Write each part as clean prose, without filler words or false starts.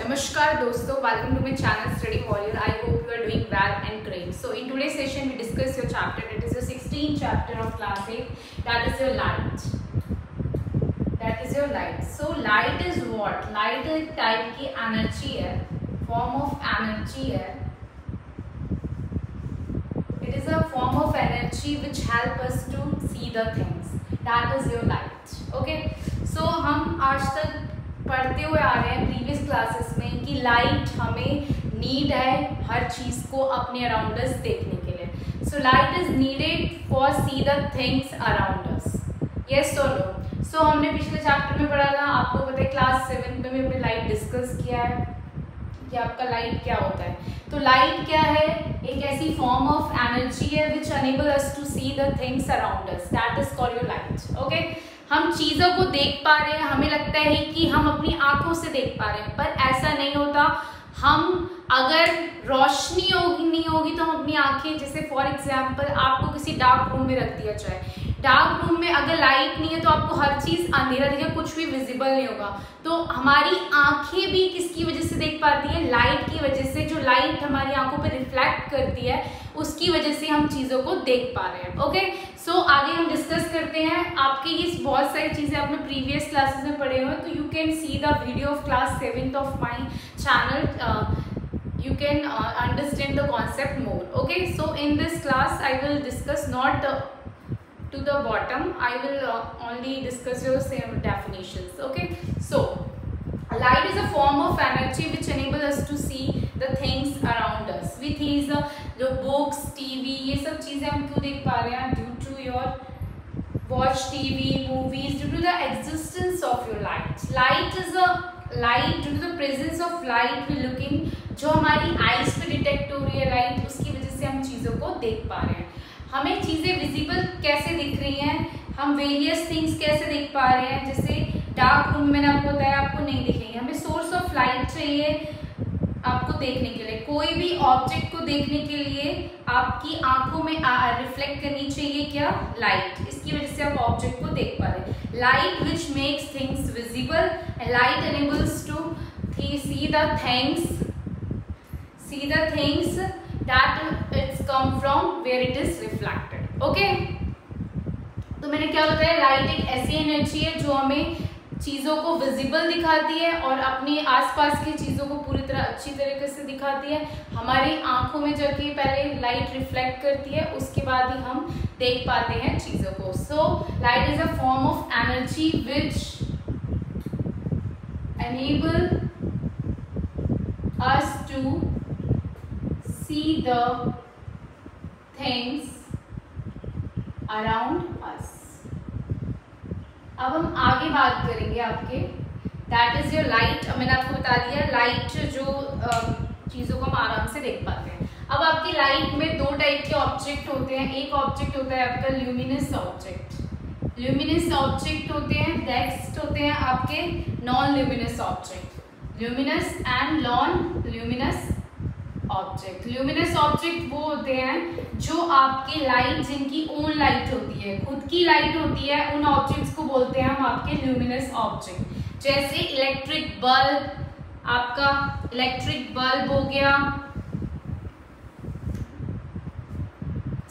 Namaskar dosto, welcome to my channel Study Warrior. I hope you are doing well and great. So in today's session we discuss your chapter, that is your 16th chapter of class 8, that is your light. That is your light. So light is what? Light एक type की energy है, form of energy है. It is a form of energy which help us to see the things. That is your light. Okay. So हम आज तक पढ़ते हुए आ रहे हैं प्रीवियस क्लासेस में कि लाइट हमें नीड है हर चीज़ को अपने अराउंड अस देखने के लिए. So light is needed for C the things around us. Yes और नो. सो हमने पिछले चैप्टर में पढ़ा था, आपको पता है क्लास 7 में भी हमने लाइट डिस्कस किया है कि आपका लाइट क्या होता है. तो लाइट क्या है? एक ऐसी फॉर्म ऑफ एनर्जी है which enable us to see the things around us. That is called your light. Okay. हम चीज़ों को देख पा रहे हैं, हमें लगता है कि हम अपनी आंखों से देख पा रहे हैं, पर ऐसा नहीं होता. हम अगर रोशनी होगी नहीं होगी तो हम अपनी आंखें, जैसे फॉर एग्जांपल आपको किसी डार्क रूम में रख दिया जाए, डार्क रूम में अगर लाइट नहीं है तो आपको हर चीज़ अंधेरा दिखेगा, कुछ भी विजिबल नहीं होगा. तो हमारी आंखें भी किसकी वजह से देख पाती है? लाइट की वजह से. जो लाइट हमारी आंखों पर रिफ्लेक्ट करती है उसकी वजह से हम चीज़ों को देख पा रहे हैं. ओके. सो आगे हम डिस्कस करते हैं. आपके ये बहुत सारी चीज़ें आपने प्रीवियस क्लासेस में पढ़े हुए, तो you can see the video of class 7th of my channel. You can understand the concept more. Okay, so in this class I will discuss not to the bottom, I will only discuss your same definitions. Okay, so light is a form of energy which enable us to see the things around us. With these जो books, TV, ये सब चीज़ें हम क्यों देख पा रहे हैं? Due to your watch TV, movies, due to the existence of your light. Light is a light, due to the presence of light we looking, जो हमारी आईज पे डिटेक्ट हो रही है लाइट, उसकी वजह से हम चीज़ों को देख पा रहे हैं. हमें चीज़ें विजिबल कैसे दिख रही हैं, हम वेरियस थिंग्स कैसे देख पा रहे हैं. जैसे डार्क रूम में मैंने आपको बताया आपको नहीं दिखेंगे, हमें सोर्स ऑफ लाइट चाहिए आपको देखने के लिए. कोई भी ऑब्जेक्ट को देखने के लिए आपकी आंखों में रिफ्लेक्ट करनी चाहिए क्या? लाइट. इसकी वजह से आप ऑब्जेक्ट को देख पा रहे हैं. Light which makes things visible, light enables to see the things that it's come from where it is reflected. Okay. तो मैंने क्या बताया, लाइट एक ऐसी एनर्जी है जो हमें चीज़ों को विजिबल दिखाती है और अपनी आसपास की चीज़ों को पूरी तरह अच्छी तरीके से दिखाती है. हमारी आंखों में जाके पहले लाइट रिफ्लेक्ट करती है, उसके बाद ही हम देख पाते हैं चीज़ों को. So light is a form of energy which enable us to see the things around us. अब हम आगे बात करेंगे आपके दैट इज योर लाइट. मैंने आपको बता दिया लाइट जो चीज़ों को हम आराम से देख पाते हैं. अब आपकी लाइट में दो टाइप के ऑब्जेक्ट होते हैं. एक ऑब्जेक्ट होता है आपका ल्यूमिनस ऑब्जेक्ट. ल्यूमिनस ऑब्जेक्ट होते हैं, नेक्स्ट होते हैं आपके non luminous object. Luminous and non luminous object. Luminous object वो होते हैं जो आपके लाइट, जिनकी ओन लाइट होती है, खुद की लाइट होती है, उन ऑब्जेक्ट्स को बोलते हैं हम आपके ल्यूमिनस ऑब्जेक्ट. जैसे इलेक्ट्रिक बल्ब, आपका इलेक्ट्रिक बल्ब हो गया,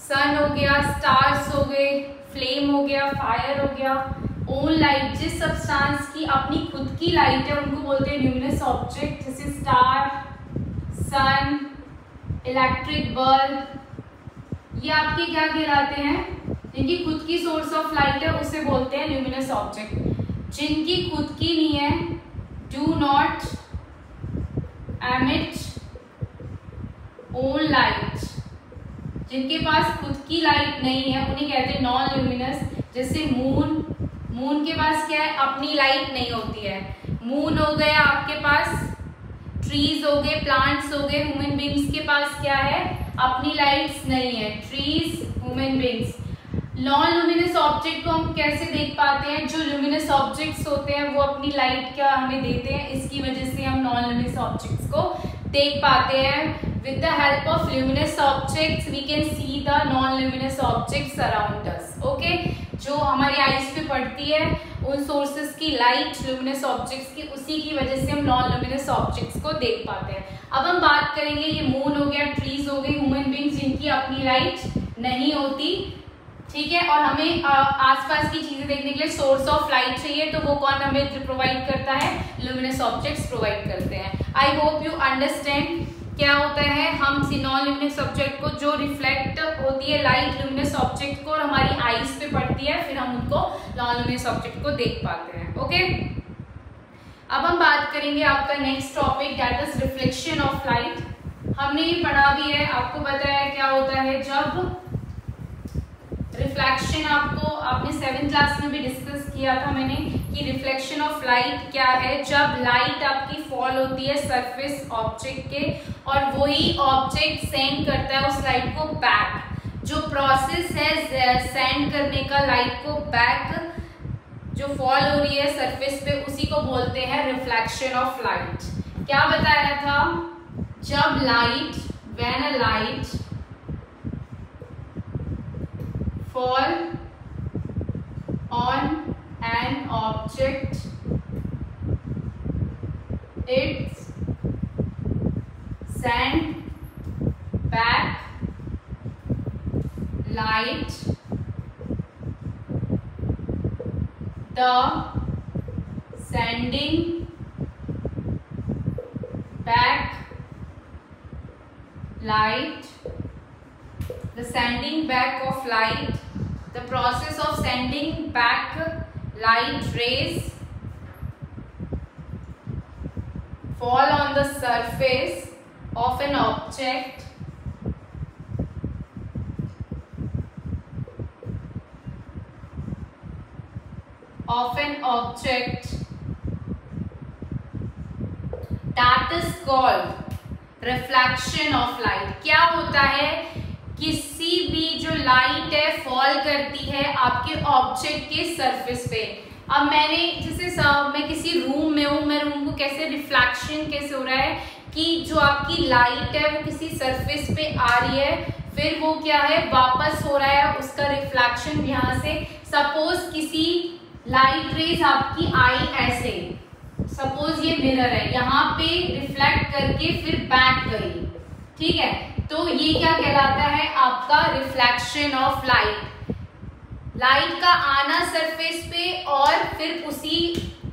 सन हो गया, स्टार्स हो गए, फ्लेम हो गया, फायर हो गया. ओन लाइट, जिस सब्सटेंस की अपनी खुद की लाइट है उनको बोलते हैं ल्यूमिनस ऑब्जेक्ट. जैसे स्टार, सन, इलेक्ट्रिक बल्ब, ये आपके क्या कहलाते हैं? जिनकी खुद की सोर्स ऑफ लाइट है उसे बोलते हैं ल्यूमिनस ऑब्जेक्ट. जिनकी खुद की नहीं है, do not emit own light, जिनके पास खुद की लाइट नहीं है उन्हें कहते हैं नॉन ल्यूमिनस. जैसे मून, मून के पास क्या है? अपनी लाइट नहीं होती है. मून हो गया आपके पास. ट्रीज हो गए, प्लांट्स हो गए, ह्यूमन बींग्स के पास क्या है? अपनी लाइट्स नहीं है. Trees, human beings. Non luminous object को हम कैसे देख पाते हैं? जो ल्यूमिनस ऑब्जेक्ट्स होते हैं वो अपनी लाइट क्या हमें देते हैं, इसकी वजह से हम नॉन ल्यूमिनस ऑब्जेक्ट्स को देख पाते हैं. With the help of luminous objects, we can see the non-luminous objects around us. Okay, जो हमारी आईज पे पड़ती है उन सोर्सेस की लाइट ल्यूमिनस ऑब्जेक्ट्स की, उसी की वजह से हम नॉन ल्यूमिनस ऑब्जेक्ट्स को देख पाते हैं। अब हम बात करेंगे, ये मून हो गया, ट्रीज हो गई, ह्यूमन बींग्स जिनकी अपनी लाइट नहीं होती, ठीक है, और हमें आसपास की चीजें देखने के लिए सोर्स ऑफ लाइट चाहिए, तो वो कौन हमें प्रोवाइड करता है? ल्यूमिनस ऑब्जेक्ट्स प्रोवाइड करते हैं। आई होप यू अंडरस्टैंड क्या होता है। हम नॉन ल्यूमिनस ऑब्जेक्ट को जो रिफ्लेक्ट होती है लाइट ल्यूमिनस ऑब्जेक्ट को और हमारी आईज पे पड़ती है, फिर हम उनको नॉन ल्यूमिनस ऑब्जेक्ट को देख पाते हैं। ओके, अब हम बात करेंगे आपका next topic, that is reflection of light. हमने ये पढ़ा भी है, आपको बताया क्या होता है जब रिफ्लेक्शन, आपने 7th क्लास में भी डिस्कस किया था मैंने कि रिफ्लेक्शन ऑफ लाइट क्या है। जब लाइट आपकी फॉल होती है सरफेस ऑब्जेक्ट के और वही ऑब्जेक्ट सेंड करता है उस लाइट को बैक। जो प्रोसेस है सेंड करने का लाइट को बैक, जो फॉल हो रही है सरफेस पे, उसी को बोलते हैं रिफ्लेक्शन ऑफ लाइट। क्या बताया था? जब light, when a light fall on an object, it send back light. The sending back light, the sending back of light, the process of sending back light rays fall on the surface of an object that is called reflection of light। क्या होता है? किसी भी जो light है fall करती है आपके ऑब्जेक्ट के सरफेस पे। अब मैंने जैसे मैं किसी रूम में हूँ, मैं रूम को कैसे रिफ्लेक्शन कैसे हो रहा है कि जो आपकी लाइट है वो किसी सरफेस पे आ रही है, फिर वो क्या है वापस हो रहा है उसका रिफ्लेक्शन यहाँ से। सपोज किसी लाइट रेज आपकी आई ऐसे, सपोज ये मिरर है, यहाँ पे रिफ्लेक्ट करके फिर बैक गई, ठीक है, तो ये क्या कहलाता है? आपका रिफ्लेक्शन ऑफ लाइट। लाइट का आना सरफेस पे और फिर उसी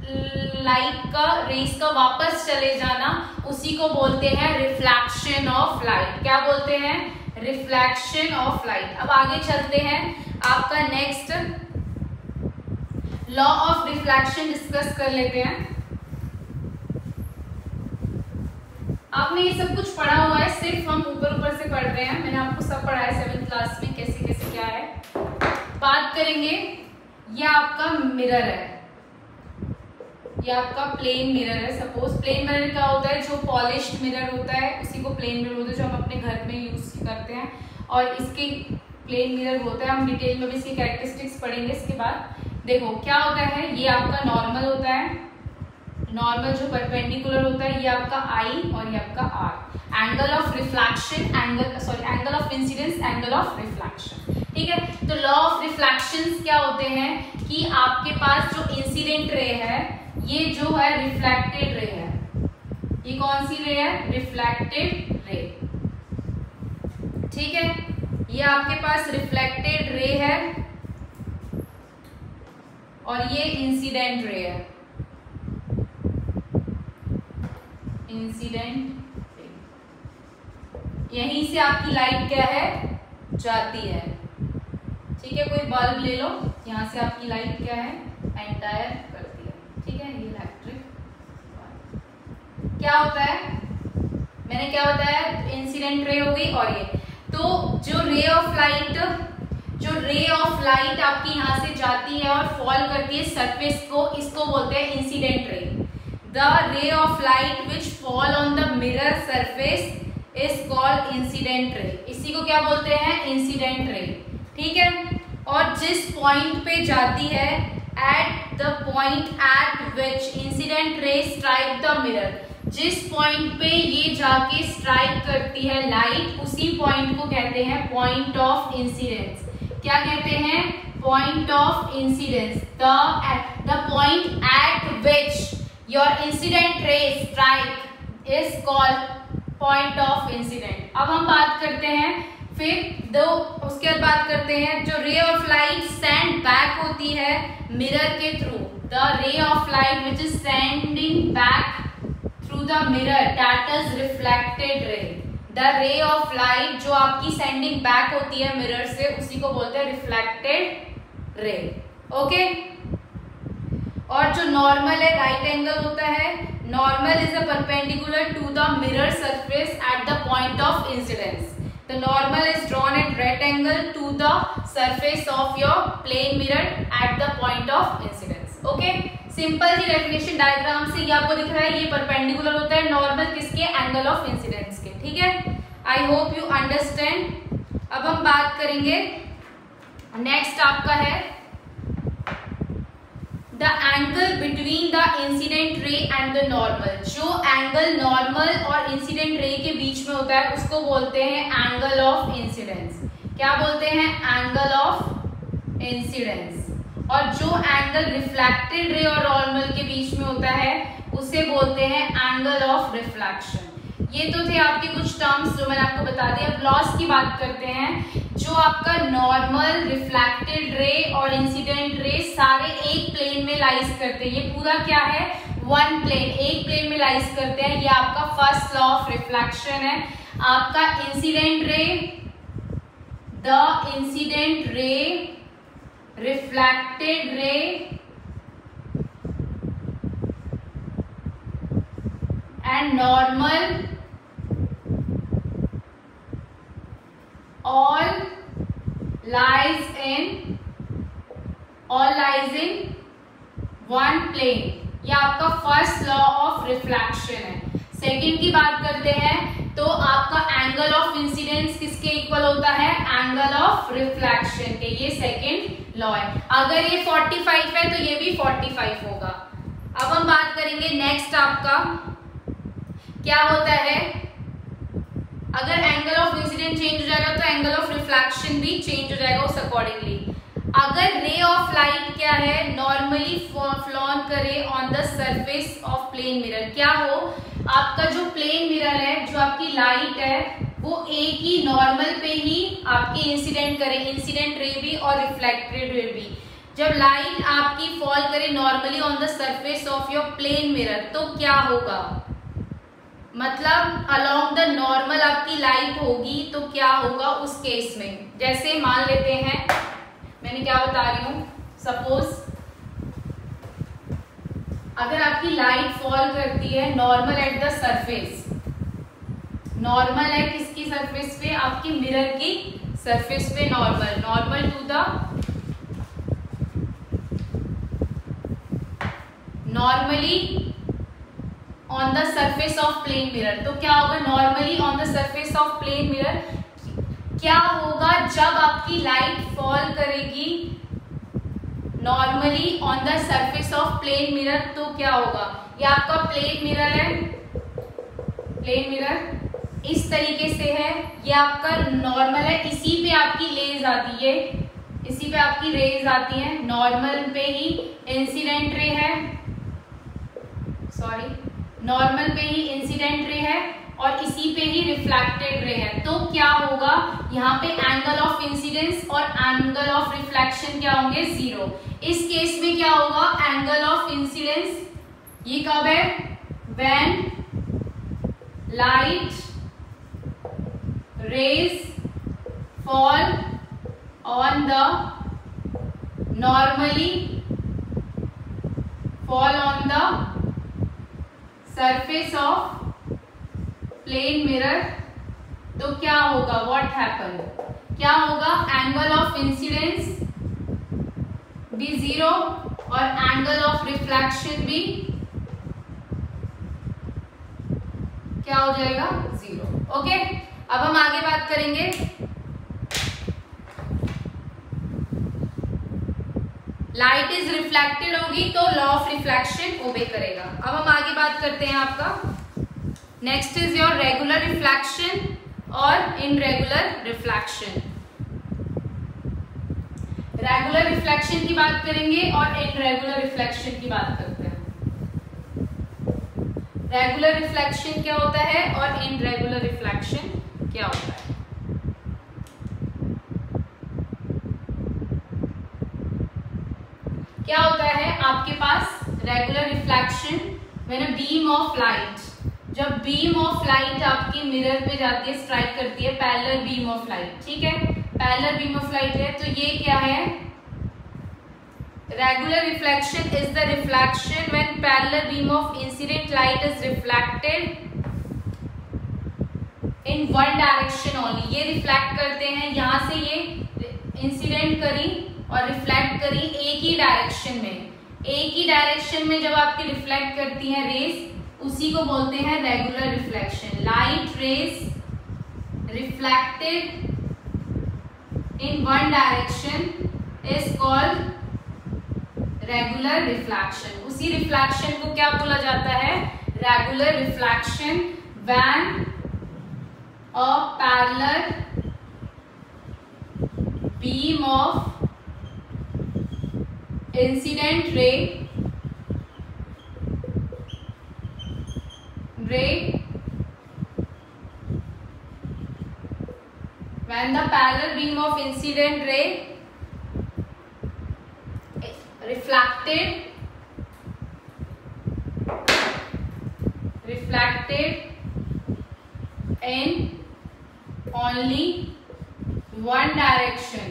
लाइट का रेस का वापस चले जाना, उसी को बोलते हैं रिफ्लेक्शन ऑफ लाइट। क्या बोलते हैं? Reflection of light. अब आगे चलते हैं, आपका next law of reflection discuss कर लेते हैं। आपने ये सब कुछ पढ़ा हुआ है, सिर्फ हम ऊपर ऊपर से पढ़ रहे हैं। मैंने आपको सब पढ़ा है 7th क्लास में, कैसे कैसे क्या है। बात करेंगे, ये आपका मिरर है, ये आपका प्लेन मिरर है। सपोज प्लेन मिरर क्या होता है? जो पॉलिश्ड मिरर होता है उसी को प्लेन मिरर होता है, जो हम अपने घर में यूज करते हैं। और इसके प्लेन मिरर होता है, हम डिटेल में भी इसकी कैरेक्टरिस्टिक्स पढ़ेंगे इसके बाद। देखो क्या होता है, ये आपका नॉर्मल होता है, नॉर्मल जो परपेंडिकुलर होता है, ये आपका आई और ये आपका R. Angle of reflection, angle of incidence, angle of reflection, ठीक है। तो लॉ ऑफ रिफ्लेक्शंस क्या होते हैं कि आपके पास जो इंसिडेंट रे है, ये जो है रिफ्लेक्टेड रे है। ये कौन सी रे है? रिफ्लेक्टेड रे, ठीक है। ये आपके पास रिफ्लेक्टेड रे है और ये इंसिडेंट रे है, इंसिडेंट रे। यहीं से आपकी लाइट क्या है? जाती है, ठीक है। कोई बल्ब ले लो, यहाँ से आपकी लाइट क्या है? एंटायर करती है, ठीक है। ये इलेक्ट्रिक क्या होता है? मैंने क्या बताया? इंसिडेंट रे हो गई। और ये तो जो रे ऑफ लाइट आपकी यहाँ से जाती है और फॉल करती है सरफेस को, इसको बोलते हैं incident ray. The ray of light which fall on the mirror surface is called incident ray. इसी को क्या बोलते हैं? इंसिडेंट रे, ठीक है। और जिस पॉइंट पे जाती है, eight the point eight which incident ray strike the mirror, जिस पॉइंट पे ये जाके स्ट्राइक करती है लाइट, उसी पॉइंट को कहते हैं पॉइंट ऑफ इंसिडेंस। क्या कहते हैं? point of incidence, the point at which your incident ray strike is called point of incident। अब हम बात करते हैं फिर उसके बाद बात करते हैं जो ray of light send back होती है मिरर के through, the ray of light which is sending back through the mirror that is reflected ray. The ray of light जो आपकी सेंडिंग बैक होती है मिरर से, उसी को बोलते हैं रिफ्लेक्टेड रे। ओके, और जो नॉर्मल है राइट एंगल होता है, normal is a perpendicular to the mirror surface at the point of incidence. The normal is drawn at right angle to the surface of your plane mirror at the point of incidence. Okay, simple सी definition diagram से ये आपको दिख रहा है, ये perpendicular होता है नॉर्मल किसके, एंगल ऑफ इंसिडेंस के। ठीक है, आई होप यू अंडरस्टैंड। अब हम बात करेंगे नेक्स्ट आपका है the angle between the incident ray and the normal. जो एंगल नॉर्मल और इंसिडेंट रे के बीच में होता है उसको बोलते हैं एंगल ऑफ इंसिडेंस। क्या बोलते हैं, एंगल ऑफ इंसिडेंस। और जो एंगल रिफ्लेक्टेड रे और नॉर्मल के बीच में होता है उसे बोलते हैं एंगल ऑफ रिफ्लेक्शन। ये तो थे आपके कुछ टर्म्स जो मैंने आपको बता दिया। अब लॉस की बात करते हैं। जो आपका नॉर्मल, रिफ्लेक्टेड रे और इंसिडेंट रे सारे एक प्लेन में लाइज करते हैं। ये पूरा क्या है, वन प्लेन, एक प्लेन में लाइज करते हैं। ये आपका फर्स्ट लॉ ऑफ रिफ्लेक्शन है। आपका incident ray, the incident ray, reflected ray and normal all lies in one plane। ये आपका फर्स्ट लॉ ऑफ रिफ्लेक्शन है। सेकंड की बात करते हैं तो आपका एंगल ऑफ इंसिडेंस किसके इक्वल होता है, एंगल ऑफ रिफ्लेक्शन के। ये सेकंड लॉ है। अगर ये 45 है तो ये भी 45 होगा। अब हम बात करेंगे नेक्स्ट आपका क्या होता है, अगर एंगल ऑफ इंसिडेंट चेंज हो जाएगा तो एंगल ऑफ रिफ्लेक्शन भी चेंज हो जाएगा उस अकॉर्डिंगली। अगर रे ऑफ लाइट क्या है, नॉर्मली फ्लॉन करे on the surface of plane mirror, क्या हो, आपका जो प्लेन मिरर है, जो आपकी लाइट है वो एक ही नॉर्मल पे ही आपकी इंसिडेंट करे, इंसिडेंट रे भी और रिफ्लेक्टेड रे भी। जब लाइट आपकी फॉल करे normally on the surface of your plane mirror तो क्या होगा, मतलब अलोंग द नॉर्मल आपकी लाइट होगी तो क्या होगा उस केस में। जैसे मान लेते हैं, मैंने क्या बता रही हूं, सपोज अगर आपकी लाइट फॉल करती है normal at the surface, normal है किसकी सरफेस पे, आपकी मिरर की सरफेस पे, normal to the normally on the surface of plane mirror, तो क्या होगा, normally on the surface of plane mirror क्या होगा, जब आपकी लाइट फॉल करेगी normally on the surface of plane mirror तो क्या होगा, ये आपका प्लेन मिरर है, प्लेन मिरर इस तरीके से है, ये आपका नॉर्मल है, इसी पे आपकी रेज आती है, इसी पे आपकी रेज आती है, नॉर्मल पे ही इंसिडेंट रे है, सॉरी नॉर्मल पे ही इंसिडेंट रे है और इसी पे ही रिफ्लेक्टेड रे है, तो क्या होगा, यहाँ पे एंगल ऑफ इंसिडेंस और एंगल ऑफ रिफ्लेक्शन क्या होंगे, जीरो। इस केस में क्या होगा, एंगल ऑफ इंसिडेंस ये कब है, when light rays fall on the normally fall on the surface of plane mirror तो क्या होगा, व्हाट हैपन, क्या होगा, एंगल ऑफ इंसिडेंस भी जीरो और एंगल ऑफ रिफ्लेक्शन भी क्या हो जाएगा, जीरो। ओके, अब हम आगे बात करेंगे, लाइट इज रिफ्लेक्टेड होगी तो लॉ ऑफ रिफ्लेक्शन ओबे करेगा। अब हम आगे बात करते हैं आपका next is your regular reflection और इनरेगुलर रिफ्लेक्शन। रेगुलर रिफ्लेक्शन की बात करेंगे और इनरेगुलर रिफ्लेक्शन की बात करते हैं। रेगुलर रिफ्लेक्शन क्या होता है और इनरेगुलर रिफ्लेक्शन क्या होता है। क्या होता है आपके पास regular reflection when a beam of light, जब बीम ऑफ लाइट आपकी मिरर पे जाती है, स्ट्राइक करती है, पैरेलल बीम ऑफ लाइट, ठीक है, पैरेलल बीम ऑफ लाइट है, तो ये क्या है, regular reflection is the reflection when parallel beam of incident light is reflected in one direction only. ये रिफ्लेक्ट करते हैं, यहां से ये इंसिडेंट करी और रिफ्लेक्ट करी एक ही डायरेक्शन में, एक ही डायरेक्शन में जब आपकी रिफ्लेक्ट करती हैं रेस, उसी को बोलते हैं regular reflection. Light rays reflected in one direction is called regular reflection. उसी रिफ्लेक्शन को क्या बोला जाता है, regular reflection when a parallel beam of incident ray when the parallel beam of incident ray reflected in only one direction,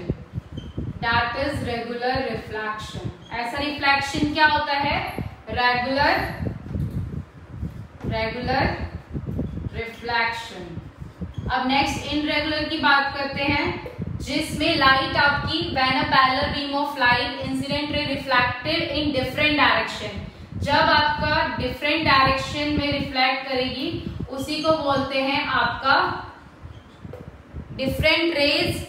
that is regular reflection। ऐसा reflection क्या होता है, रेगुलर रिफ्लेक्शन। अब नेक्स्ट इनरेगुलर की बात करते हैं, जिसमें लाइट आपकी when a parallel beam of light incident ray reflected in different direction, जब आपका डिफरेंट डायरेक्शन में रिफ्लेक्ट करेगी, उसी को बोलते हैं आपका different rays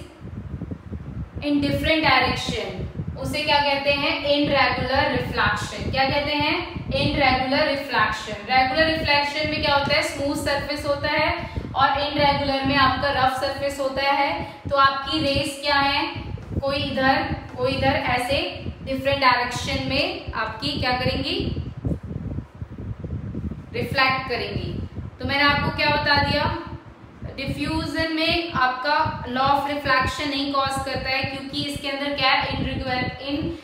in different direction, उसे क्या कहते हैं, इनरेगुलर रिफ्लेक्शन। क्या कहते हैं, इनरेगुलर रिफ्लेक्शन। रेगुलर रिफ्लेक्शन में क्या होता है, स्मूथ सरफेस होता है, और इनरेगुलर में आपका रफ सरफेस होता है। तो आपकी रेस क्या है, कोई इधर ऐसे डिफरेंट डायरेक्शन में आपकी क्या करेंगी, रिफ्लेक्ट करेंगी। तो मैंने आपको क्या बता दिया, डिफ्यूजन में आपका लॉ ऑफ रिफ्लेक्शन नहीं कॉज करता है, क्योंकि इसके अंदर क्या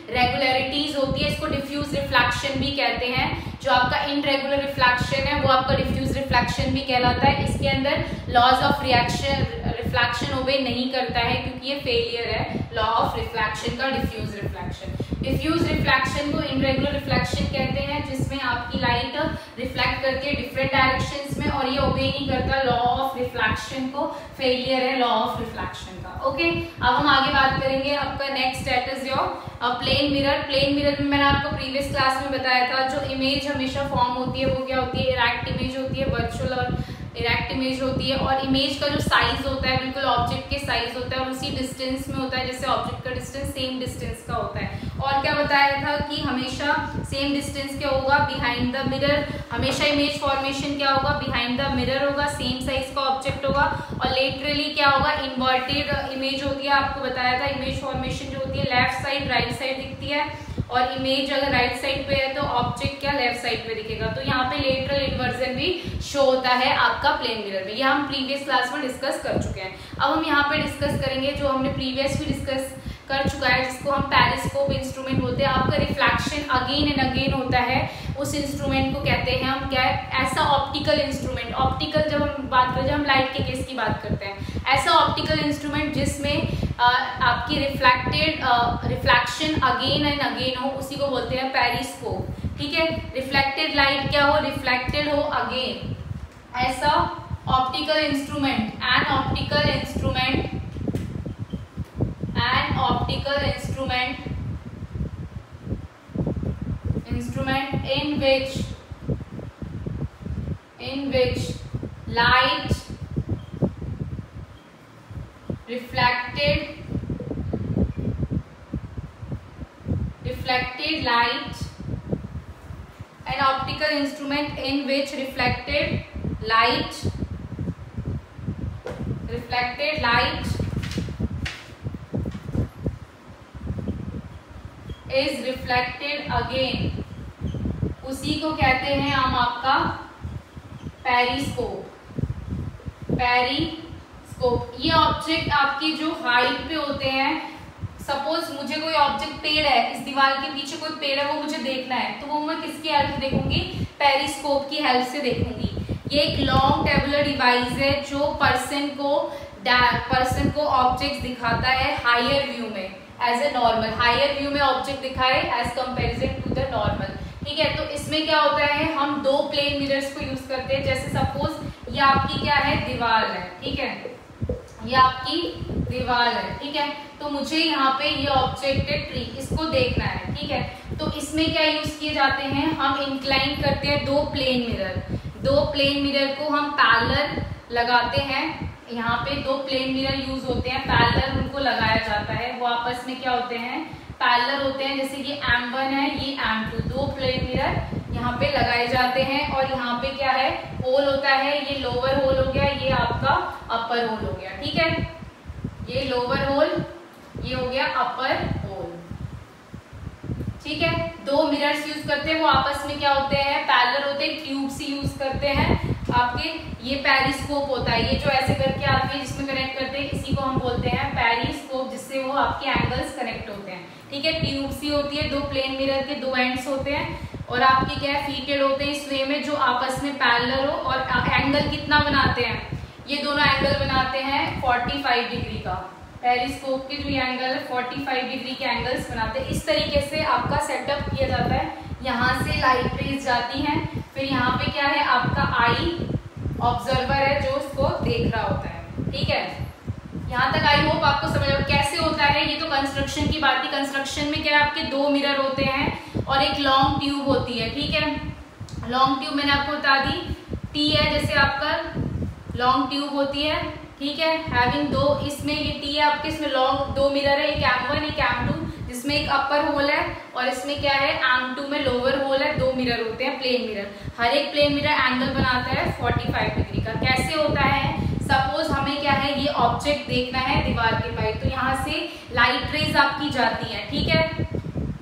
इनरेगुलरिटीज होती है, इसको डिफ्यूज रिफ्लेक्शन भी कहते हैं। जो आपका इनरेगुलर रिफ्लेक्शन है वो आपका डिफ्यूज रिफ्लेक्शन भी कहलाता है। इसके अंदर लॉज ऑफ रिफ्लेक्शन ओबे नहीं करता है, क्योंकि ये फेलियर है लॉ ऑफ रिफ्लेक्शन का, डिफ्यूज रिफ्लेक्शन। डिफ्यूज रिफ्लेक्शन को इनरेगुलर रिफ्लेक्शन कहते हैं, जिसमें आपकी लाइट रिफ्लेक्ट करती है डिफरेंट डायरेक्शंस में और ये ओबे नहीं करता लॉ ऑफ रिफ्लेक्शन को, फेलियर है लॉ ऑफ रिफ्लेक्शन का। ओके, अब हम आगे बात करेंगे। आपका next state is your plane mirror. Plane mirror में मैंने आपको प्रीवियस क्लास में बताया था, जो इमेज हमेशा फॉर्म होती है वो क्या होती है, इरेक्ट इमेज होती है, वर्चुअल और इरेक्ट इमेज होती है। और इमेज का जो साइज होता है बिल्कुल ऑब्जेक्ट के साइज होता है और उसी डिस्टेंस में होता है, जैसे ऑब्जेक्ट का डिस्टेंस सेम डिस्टेंस का होता है। और क्या बताया था कि हमेशा सेम डिस्टेंस क्या होगा, बिहाइंड द मिरर, हमेशा इमेज फॉर्मेशन क्या होगा, बिहाइंड द मिरर होगा, सेम साइज का ऑब्जेक्ट होगा। और लेटरली क्या होगा, इन्वर्टेड इमेज होती है। आपको बताया था इमेज फॉर्मेशन जो होती है लेफ्ट साइड राइट साइड दिखती है, और इमेज अगर राइट साइड पे है तो ऑब्जेक्ट क्या लेफ्ट साइड पे दिखेगा। तो यहाँ पे लेटरल इन्वर्जन भी शो होता है आपका प्लेन मिरर में। ये हम प्रीवियस क्लास में डिस्कस कर चुके हैं। अब हम यहाँ पे डिस्कस करेंगे जो हमने प्रीवियस भी डिस्कस कर चुका है, जिसको हम पेरिस्कोप इंस्ट्रूमेंट बोलते हैं। आपका रिफ्लेक्शन अगेन एंड अगेन होता है, उस इंस्ट्रूमेंट को कहते हैं हम क्या है, ऐसा ऑप्टिकल इंस्ट्रूमेंट। ऑप्टिकल जब हम बात करें, जब हम लाइट के केस की बात करते हैं, ऐसा ऑप्टिकल इंस्ट्रूमेंट जिसमें आपकी रिफ्लेक्शन अगेन एंड अगेन हो, उसी को बोलते हैं पेरिस्कोप। ठीक है, रिफ्लेक्टेड लाइट क्या हो, रिफ्लेक्टेड हो अगेन, ऐसा optical instrument, an optical instrument in which light reflected light, an optical instrument in which reflected light is reflected again, उसी को कहते हैं हम आपका पेरिस्कोप। पेरिस्कोप ये ऑब्जेक्ट आपकी जो हाइट पे होते हैं, सपोज मुझे कोई ऑब्जेक्ट पेड़ है, इस दीवार के पीछे कोई पेड़ है, वो मुझे देखना है, तो वो मैं किसकी हेल्प से देखूंगी? पेरिस्कोप की हेल्प से देखूंगी। ये एक लॉन्ग टेबुलर डिवाइस है जो पर्सन को ऑब्जेक्ट दिखाता है हायर व्यू में as a normal, higher view में ऑब्जेक्ट दिखाए as comparison to the normal. ठीक है, तो इसमें क्या होता है, हम दो प्लेन मिरर्स को यूज करते हैं। जैसे सपोज ये आपकी क्या है, दीवार है, ठीक है, ये आपकी दीवार है, ठीक है, तो मुझे यहाँ पे ये ऑब्जेक्ट है ट्री, इसको देखना है, ठीक है, तो इसमें क्या यूज किए जाते हैं, हम इंक्लाइन करते हैं दो प्लेन मिरर को हम पैरेलल लगाते हैं। यहाँ पे दो प्लेन मिरर यूज होते हैं, पैरेलल उनको लगाया जाता है, वो आपस में क्या होते हैं, पैरेलल होते हैं। जैसे ये M1 है, ये M2, दो प्लेन मिरर यहाँ पे लगाए जाते हैं। और यहाँ पे क्या है, होल होता है, ये लोअर होल हो गया, ये आपका अपर होल हो गया, ठीक है, ये लोअर होल, ये हो गया अपर होल, ठीक है। दो मिरर्स यूज करते हैं, वो आपस में क्या होते हैं, पैरेलल होते हैं, ट्यूब्स यूज करते हैं आपके। ये पेरिस्कोप होता है, ये जो ऐसे करके आती है जिसमें कनेक्ट करते हैं, इसी को हम बोलते हैं पेरिस्कोप, जिससे वो आपके एंगल्स कनेक्ट होते हैं, ठीक है। ट्यूब सी होती है, दो प्लेन मिरर के दो एंड्स होते हैं और आपके क्या है, फीटेड होते हैं इस वे में जो आपस में पैरेलल हो। और एंगल कितना बनाते हैं, ये दोनों एंगल बनाते हैं 45 डिग्री का। पेरिस्कोप के जो एंगल है 45 डिग्री के एंगल्स बनाते हैं। इस तरीके से आपका सेटअप किया जाता है। यहाँ से लाइट रेज जाती हैं, फिर यहाँ पे क्या है, आपका आई ऑब्जर्वर है जो उसको देख रहा होता है, ठीक है। यहाँ तक आई होप आपको समझ आ कैसे होता है। ये तो कंस्ट्रक्शन की बात थी। कंस्ट्रक्शन में क्या है, आपके दो मिरर होते हैं और एक लॉन्ग ट्यूब होती है, ठीक है। लॉन्ग ट्यूब मैंने आपको बता दी, टी है, जैसे आपका लॉन्ग ट्यूब होती है, ठीक है, हैविंग दो, इसमें ये टी है आपके, इसमें लॉन्ग दो मिरर है, एक M1 एक M2, जिसमें एक अपर होल है और इसमें क्या है, M2 में लोअर होल है। दो मिरर होते हैं, प्लेन मिरर, हर एक प्लेन मिरर एंगल बनाता है 45 डिग्री का। कैसे होता है, सपोज हमें क्या है, ये ऑब्जेक्ट देखना है दीवार के पास, तो यहाँ से लाइट रेज आपकी जाती है, ठीक है।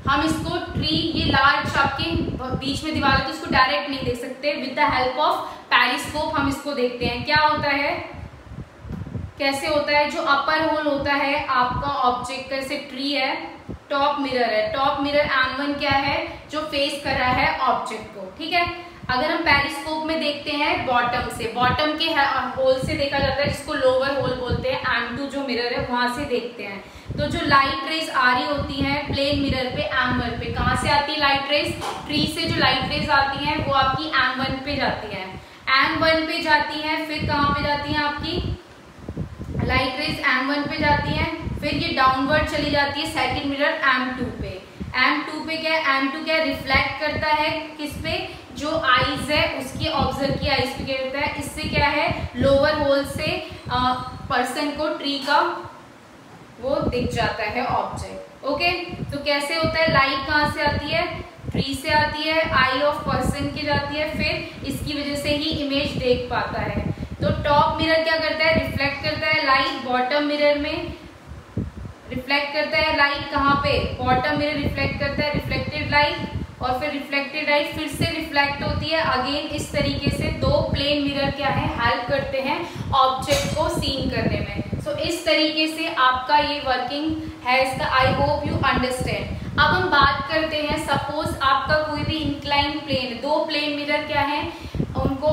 हम इसको ट्री, ये लार्ज आपके बीच में दीवार है तो इसको डायरेक्ट नहीं देख सकते, with the help of periscope हम इसको देखते हैं। क्या होता है, कैसे होता है, जो अपर होल होता है आपका ऑब्जेक्ट का, जैसे ट्री है, टॉप मिरर है, टॉप मिरर M1 क्या है, जो फेस कर रहा है ऑब्जेक्ट को, ठीक है। अगर हम पेरिस्कोप में देखते हैं बॉटम से, बॉटम के होल से देखा जाता है, जिसको लोअर होल बोलते हैं, M2 जो मिरर है वहां से देखते हैं। तो जो लाइट रेज आ रही होती है प्लेन मिरर पे M1 पे, कहाँ से आती है लाइट रेज, ट्री से जो लाइट रेज आती है वो आपकी M1 पे जाती है, M1 पे जाती है, फिर कहाँ पे जाती है आपकी लाइट रेज M1 पे जाती है, फिर ये डाउनवर्ड चली जाती है सेकंड मिरर M2 पे। M2 पे क्या है, M2 क्या रिफ्लेक्ट करता है किस पे, जो आईज है उसकी, ऑब्जर्व की आईज पे क्या करता है, इससे क्या है, लोअर होल से पर्सन को ट्री का वो दिख जाता है ऑब्जेक्ट, ओके। तो कैसे होता है, लाइट कहाँ से आती है, ट्री से आती है, आई ऑफ पर्सन की जाती है, फिर इसकी वजह से ही इमेज देख पाता है। तो टॉप मिरर क्या करता है, रिफ्लेक्ट करता है लाइट, बॉटम मिरर में रिफ्लेक्ट करता है लाइट, कहाँ पे, बॉटम मिरर रिफ्लेक्ट करता है रिफ्लेक्टेड लाइट, और फिर रिफ्लेक्टेड लाइट फिर से रिफ्लेक्ट होती है अगेन। इस तरीके से दो प्लेन मिरर क्या है, हेल्प करते हैं ऑब्जेक्ट को सीन करने में। सो इस तरीके से आपका ये वर्किंग है इसका। I hope you understand. अब हम बात करते हैं, सपोज आपका कोई भी इंक्लाइन प्लेन, दो प्लेन मिरर क्या है, उनको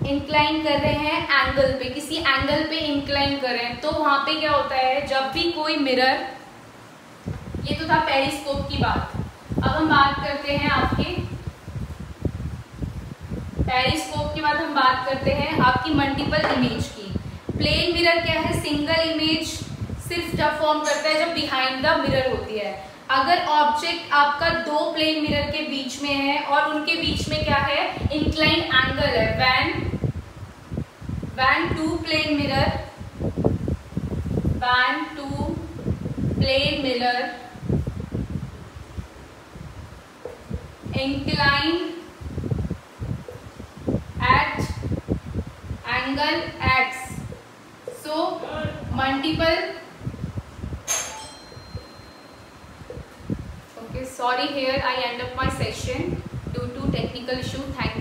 इंक्लाइन कर रहे हैं एंगल पे, किसी एंगल पे इंक्लाइन कर रहे हैं, तो वहां पे क्या होता है, जब भी कोई मिरर, ये तो था पेरिस्कोप की बात। अब हम बात करते हैं आपके पेरिस्कोप के बाद हम बात करते हैं आपकी मल्टीपल इमेज की। प्लेन मिरर क्या है, सिंगल इमेज सिर्फ जब फॉर्म करता है जब बिहाइंड द मिरर होती है। अगर ऑब्जेक्ट आपका दो प्लेन मिरर के बीच में है और उनके बीच में क्या है, इंक्लाइन एंगल है, when two plane mirror incline at angle x, so multiple sorry, here I end up my session due to technical issue. Thank